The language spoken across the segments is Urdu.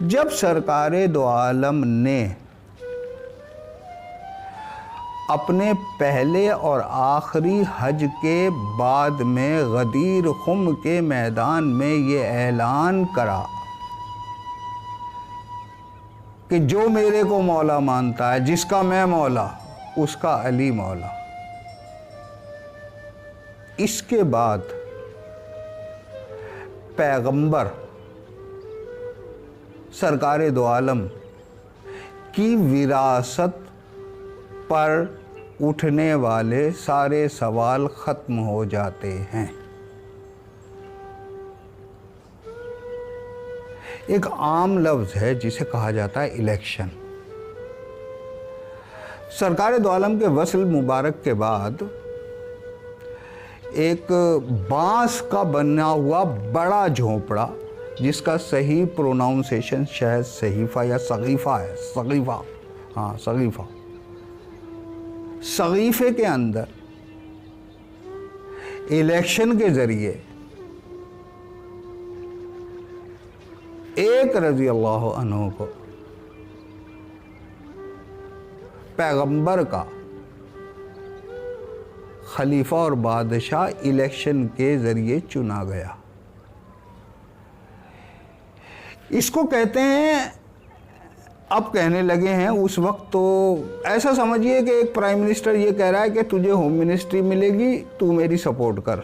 جب سرکار دو عالم نے اپنے پہلے اور آخری حج کے بعد میں غدیر خم کے میدان میں یہ اعلان کرا کہ جو میرے کو مولا مانتا ہے، جس کا میں مولا اس کا علی مولا، اس کے بعد پیغمبر سرکار دو عالم کی وراثت پر اٹھنے والے سارے سوال ختم ہو جاتے ہیں۔ ایک عام لفظ ہے جسے کہا جاتا ہے الیکشن۔ سرکار دو عالم کے وصل مبارک کے بعد ایک بانس کا بنا ہوا بڑا جھونپڑا، جس کا صحیح پروناؤنسیشن شاید صحیفہ یا سقیفہ ہے، سقیفہ، سقیفے کے اندر الیکشن کے ذریعے ایک رضی اللہ عنہ کو پیغمبر کا خلیفہ اور بادشاہ الیکشن کے ذریعے چنا گیا۔ اس کو کہتے ہیں، اب کہنے لگے ہیں، اس وقت تو ایسا سمجھیے کہ ایک پرائم منسٹر یہ کہہ رہا ہے کہ تجھے ہوم منسٹری ملے گی تو میری سپورٹ کر،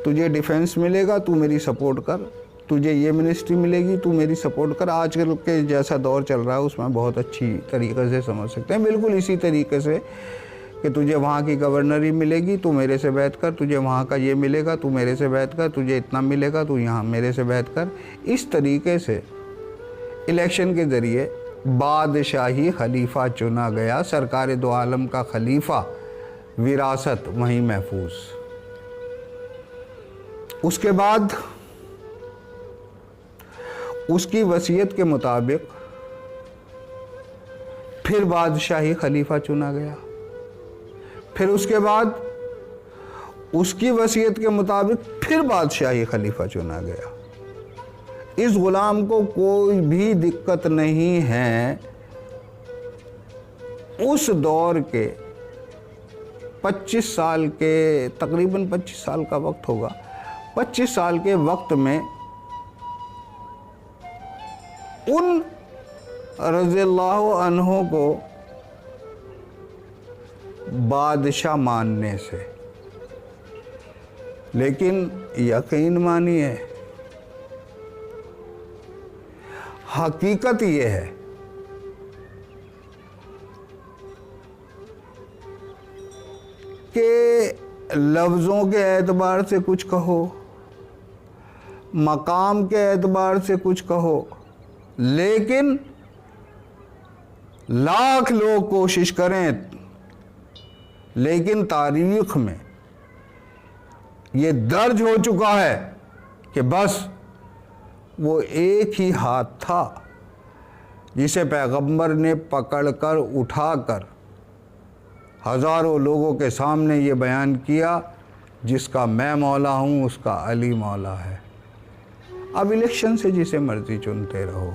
تجھے ڈیفنس ملے گا تو میری سپورٹ کر، تجھے یہ منسٹری ملے گی تو میری سپورٹ کر۔ آج کل کے جیسا دور چل رہا ہے اس میں بہت اچھی طریقے سے سمجھ سکتے ہیں، بالکل اسی طریقے سے کہ تجھے وہاں کی گورنری ملے گی تو میرے سے بیعت کر، تجھے وہاں کا یہ ملے گا تو میرے سے بیعت کر، تجھے اتنا ملے گا تو یہاں میرے سے بیعت کر۔ اس طریقے سے الیکشن کے ذریعے بادشاہی خلیفہ چنا گیا، سرکار دو عالم کا خلیفہ، وراثت وہیں محفوظ۔ اس کے بعد اس کی وصیت کے مطابق پھر بادشاہی خلیفہ چنا گیا، پھر اس کے بعد اس کی وصیت کے مطابق پھر بادشاہی خلیفہ چنا گیا۔ اس غلام کو کوئی بھی دقت نہیں ہے اس دور کے 25 سال کے، تقریباً 25 سال کا وقت ہوگا، 25 سال کے وقت میں ان رضی اللہ عنہ کو بادشاہ ماننے سے۔ لیکن یقین مانیے، حقیقت یہ ہے کہ لفظوں کے اعتبار سے کچھ کہو، مقام کے اعتبار سے کچھ کہو، لیکن لاکھ لوگ کوشش کریں، لیکن تاریخ میں یہ درج ہو چکا ہے کہ بس وہ ایک ہی ہاتھ تھا جسے پیغمبر نے پکڑ کر اٹھا کر ہزاروں لوگوں کے سامنے یہ بیان کیا، جس کا میں مولا ہوں اس کا علی مولا ہے۔ اب الیکشن سے جسے مرضی چنتے رہو۔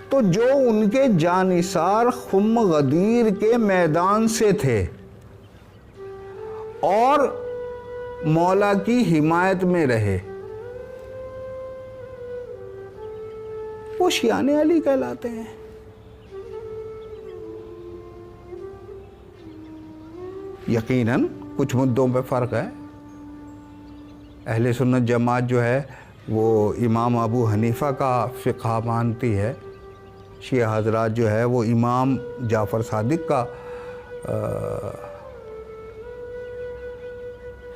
تو جو ان کے جانثار خم غدیر کے میدان سے تھے اور مولا کی حمایت میں رہے، وہ شیعان علی کہلاتے ہیں۔ یقیناً کچھ مدوں پہ فرق ہے۔ اہل سنت جماعت جو ہے وہ امام ابو حنیفہ کا فقہ مانتی ہے، شیعہ حضرات جو ہے وہ امام جعفر صادق کا،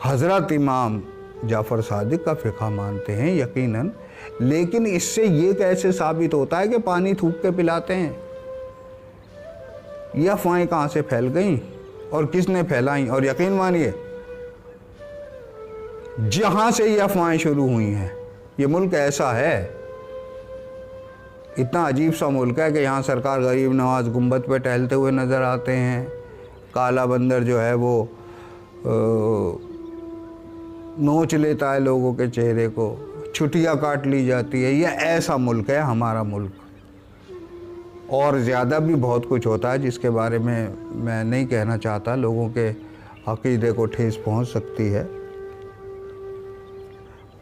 حضرت امام جعفر صادق کا فقہ مانتے ہیں یقیناً۔ لیکن اس سے یہ کیسے ثابت ہوتا ہے کہ پانی تھوک کے پلاتے ہیں؟ یہ افواہیں کہاں سے پھیل گئیں اور کس نے پھیلائیں؟ اور یقین مانیے، جہاں سے یہ افواہیں شروع ہوئی ہیں، یہ ملک ایسا ہے، اتنا عجیب سا ملک ہے کہ یہاں سرکار غریب نواز گنبد پہ ٹہلتے ہوئے نظر آتے ہیں، کالا بندر جو ہے وہ نوچ لیتا ہے لوگوں کے چہرے کو، چھٹیاں کاٹ لی جاتی ہے. یہ ایسا ملک ہے ہمارا ملک. اور زیادہ بھی بہت کچھ ہوتا ہے جس کے بارے میں میں نہیں کہنا چاہتا, لوگوں کے عقیدے کو ٹھیس پہنچ سکتی ہے.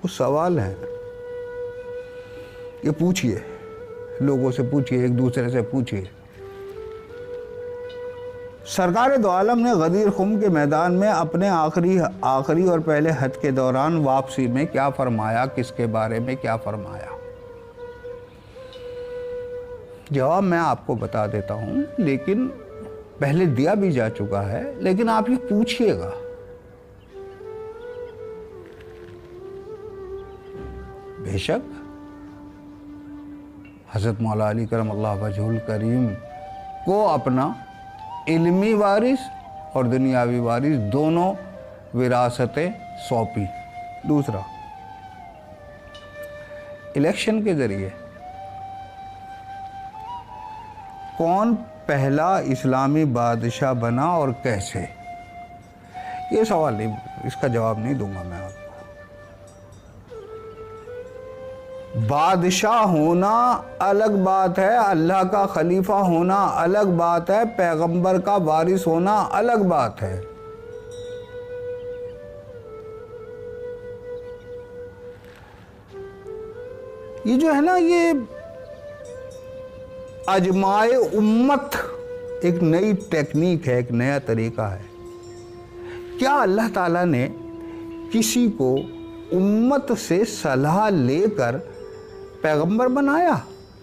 وہ سوال ہے, یہ پوچھئے, لوگوں سے پوچھئے, ایک دوسرے سے پوچھئے. سرکار دو عالم نے غدیر خم کے میدان میں اپنے آخری اور پہلے حج کے دوران واپسی میں کیا فرمایا, کس کے بارے میں کیا فرمایا؟ جواب میں آپ کو بتا دیتا ہوں, لیکن پہلے دیا بھی جا چکا ہے, لیکن آپ یہ پوچھئے گا. بے شک حضرت مولا علی کرم اللہ وجہہ الکریم کو اپنا علمی وارث اور دنیاوی وارث دونوں وراثتیں سونپی. دوسرا, الیکشن کے ذریعے کون پہلا اسلامی بادشاہ بنا اور کیسے؟ یہ سوال نہیں, اس کا جواب نہیں دوں گا میں آپ کو. بادشاہ ہونا الگ بات ہے, اللہ کا خلیفہ ہونا الگ بات ہے, پیغمبر کا وارث ہونا الگ بات ہے. یہ جو ہے نا, یہ اجماع امت ایک نئی ٹیکنیک ہے, ایک نیا طریقہ ہے. کیا اللہ تعالیٰ نے کسی کو امت سے صلاح لے کر پیغمبر بنایا؟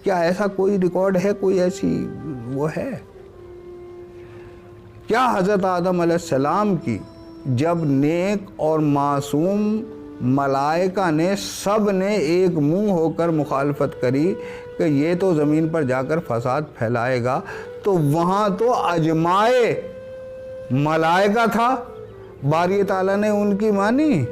کیا ایسا کوئی ریکارڈ ہے, کوئی ایسی وہ ہے؟ کیا حضرت آدم علیہ السلام کی جب نیک اور معصوم ملائکہ نے سب نے ایک منہ ہو کر مخالفت کری کہ یہ تو زمین پر جا کر فساد پھیلائے گا, تو وہاں تو اجماع ملائکہ تھا, باری تعالیٰ نے ان کی مانی.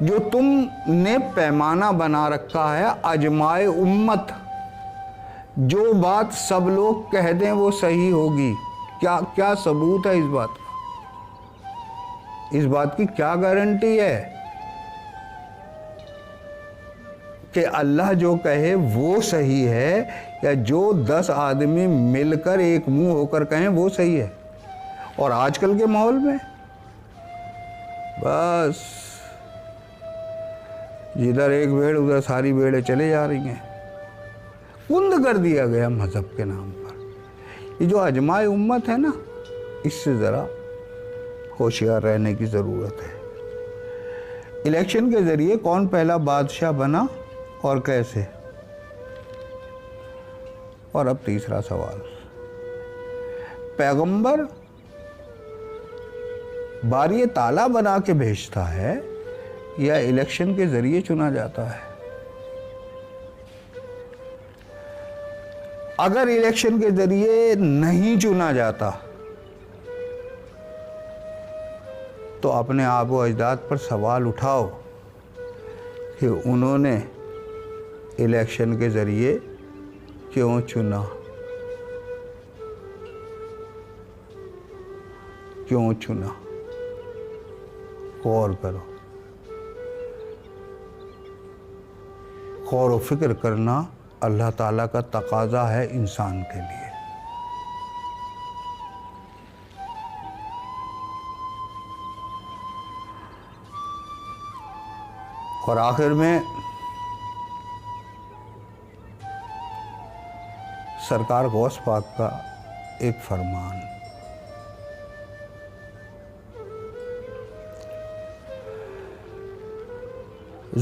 جو تم نے پیمانہ بنا رکھا ہے اجماع امت, جو بات سب لوگ کہہ دیں وہ صحیح ہوگی, کیا ثبوت ہے اس بات کا؟ اس بات کی کیا گارنٹی ہے کہ اللہ جو کہے وہ صحیح ہے, یا جو 10 آدمی مل کر ایک منہ ہو کر کہیں وہ صحیح ہے؟ اور آج کل کے ماحول میں بس جدھر ایک بھیڑ ادھر ساری بھیڑیں چلے جا رہی ہیں. کند کر دیا گیا مذہب کے نام پر. یہ جو اجماع امت ہے نا, اس سے ذرا ہوشیار رہنے کی ضرورت ہے. الیکشن کے ذریعے کون پہلا بادشاہ بنا اور کیسے؟ اور اب تیسرا سوال, پیغمبر باری تعالیٰ بنا کے بھیجتا ہے یا الیکشن کے ذریعے چنا جاتا ہے؟ اگر الیکشن کے ذریعے نہیں چنا جاتا تو اپنے آب و اجداد پر سوال اٹھاؤ کہ انہوں نے الیکشن کے ذریعے کیوں چنا, کیوں چنا؟ غور کرو. غور و فکر کرنا اللہ تعالیٰ کا تقاضا ہے انسان کے لیے. اور آخر میں سرکار غوث پاک کا ایک فرمان,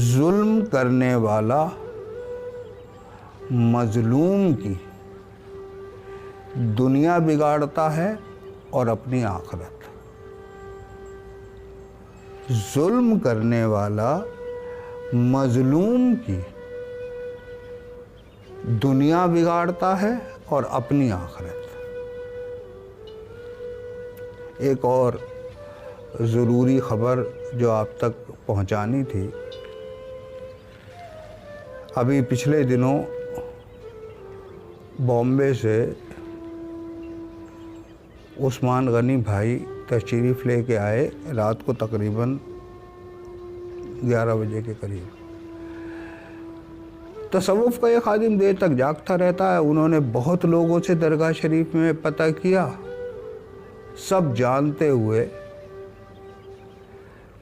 ظلم کرنے والا مظلوم کی دنیا بگاڑتا ہے اور اپنی آخرت. ظلم کرنے والا مظلوم کی دنیا بگاڑتا ہے اور اپنی آخرت. ایک اور ضروری خبر جو آپ تک پہنچانی تھی, ابھی پچھلے دنوں بامبے سے عثمان غنی بھائی تشریف لے کے آئے, رات کو تقریباً 11 بجے کے قریب۔ تصوف کا یہ خادم دیر تک جاگتا رہتا ہے۔ انہوں نے بہت لوگوں سے درگاہ شریف میں پتہ کیا، سب جانتے ہوئے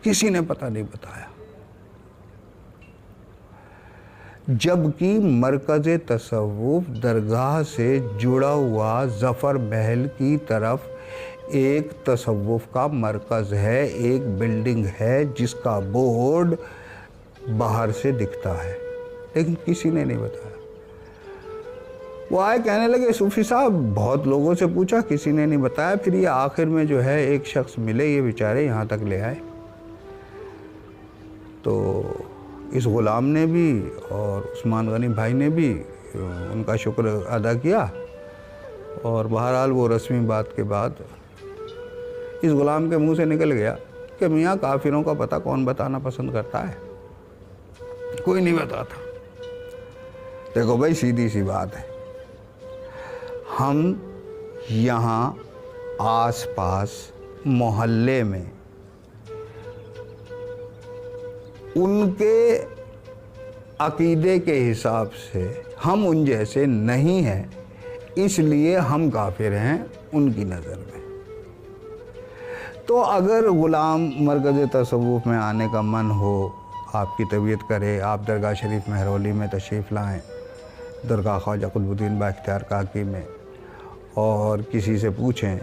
کسی نے پتہ نہیں بتایا، جبکہ مرکز تصوف درگاہ سے جڑا ہوا ظفر محل کی طرف ایک تصوف کا مرکز ہے، ایک بلڈنگ ہے جس کا بورڈ باہر سے دکھتا ہے، لیکن کسی نے نہیں بتایا۔ وہ آئے کہنے لگے صوفی صاحب بہت لوگوں سے پوچھا، کسی نے نہیں بتایا۔ پھر یہ آخر میں جو ہے ایک شخص ملے، یہ بیچارے یہاں تک لے آئے۔ تو اس غلام نے بھی اور عثمان غنی بھائی نے بھی ان کا شکر ادا کیا، اور بہرحال وہ رسمی بات کے بعد اس غلام کے منہ سے نکل گیا کہ میاں کافروں کا پتہ کون بتانا پسند کرتا ہے، کوئی نہیں بتاتا۔ دیکھو بھائی سیدھی سی بات ہے، ہم یہاں آس پاس محلے میں ان کے عقیدے کے حساب سے ہم ان جیسے نہیں ہیں، اس لیے ہم کافر ہیں ان کی نظر میں۔ تو اگر غلام مرکز تصوف میں آنے کا من ہو، آپ کی طبیعت کرے، آپ درگاہ شریف مہرولی میں تشریف لائیں، درگاہ خواجہ قطب الدین بااختیار کاکی میں، اور کسی سے پوچھیں،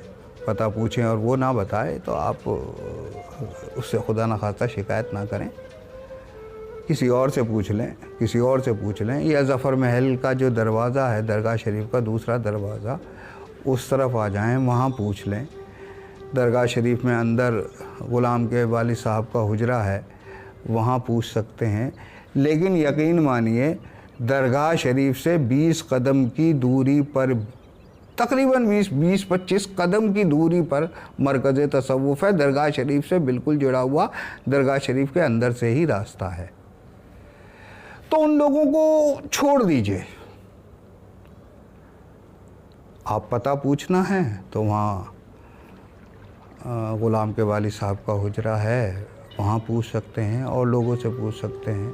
پتہ پوچھیں اور وہ نہ بتائے تو آپ اس سے خدا نخواستہ شکایت نہ کریں، کسی اور سے پوچھ لیں، کسی اور سے پوچھ لیں، یا ظفر محل کا جو دروازہ ہے درگاہ شریف کا دوسرا دروازہ، اس طرف آ جائیں، وہاں پوچھ لیں۔ درگاہ شریف میں اندر غلام کے والد صاحب کا حجرہ ہے، وہاں پوچھ سکتے ہیں، لیکن یقین مانیے درگاہ شریف سے 20 قدم کی دوری پر، تقریباً 20-25 قدم کی دوری پر مرکز تصوف ہے، درگاہ شریف سے بالکل جڑا ہوا، درگاہ شریف کے اندر سے ہی راستہ ہے۔ تو ان لوگوں کو چھوڑ دیجئے، آپ پتہ پوچھنا ہے تو وہاں غلام کے والد صاحب کا حجرہ ہے، وہاں پوچھ سکتے ہیں، اور لوگوں سے پوچھ سکتے ہیں،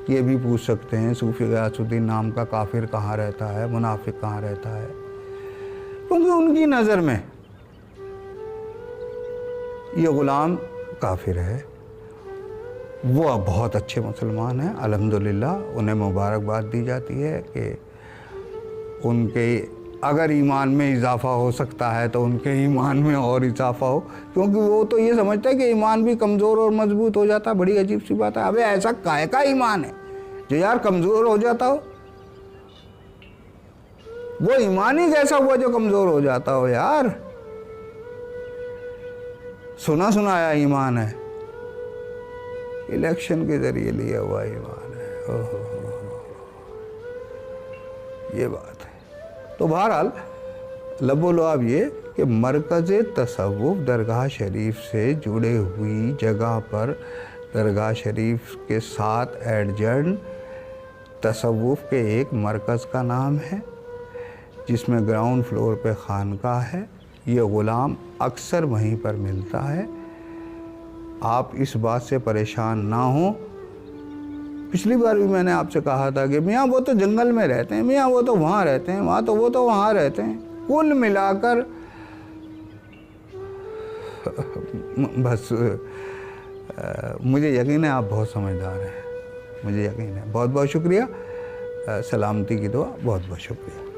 یہ بھی پوچھ سکتے ہیں صوفی غیاث الدین نام کا کافر کہاں رہتا ہے، منافق کہاں رہتا ہے، کیونکہ ان کی نظر میں یہ غلام کافر ہے۔ وہ بہت اچھے مسلمان ہیں، الحمدللہ انہیں مبارکباد دی جاتی ہے کہ ان کے اگر ایمان میں اضافہ ہو سکتا ہے تو ان کے ایمان میں اور اضافہ ہو، کیونکہ وہ تو یہ سمجھتا ہے کہ ایمان بھی کمزور اور مضبوط ہو جاتا ہے۔ بڑی عجیب سی بات ہے، ابے ایسا کائے کا ایمان ہے جو یار کمزور ہو جاتا ہو؟ وہ ایمان ہی کیسا ہوا جو کمزور ہو جاتا ہو یار؟ سنا سنایا ایمان ہے، الیکشن کے ذریعے لیا ہوا ایمان ہے، یہ بات ہے۔ تو بہرحال لب و لعاب یہ کہ مرکز تصوف درگاہ شریف سے جڑے ہوئی جگہ پر، درگاہ شریف کے ساتھ ایڈجنٹ تصوف کے ایک مرکز کا نام ہے، جس میں گراؤنڈ فلور پہ خانقاہ ہے۔ یہ غلام اکثر وہیں پر ملتا ہے، آپ اس بات سے پریشان نہ ہوں۔ پچھلی بار بھی میں نے آپ سے کہا تھا کہ میاں وہ تو جنگل میں رہتے ہیں، میاں وہ تو وہاں رہتے ہیں، وہاں تو وہ تو وہاں رہتے ہیں، کل ملا کر بس مجھے یقین ہے آپ بہت سمجھدار ہیں، مجھے یقین ہے۔ بہت بہت شکریہ، سلامتی کی دعا، بہت بہت شکریہ۔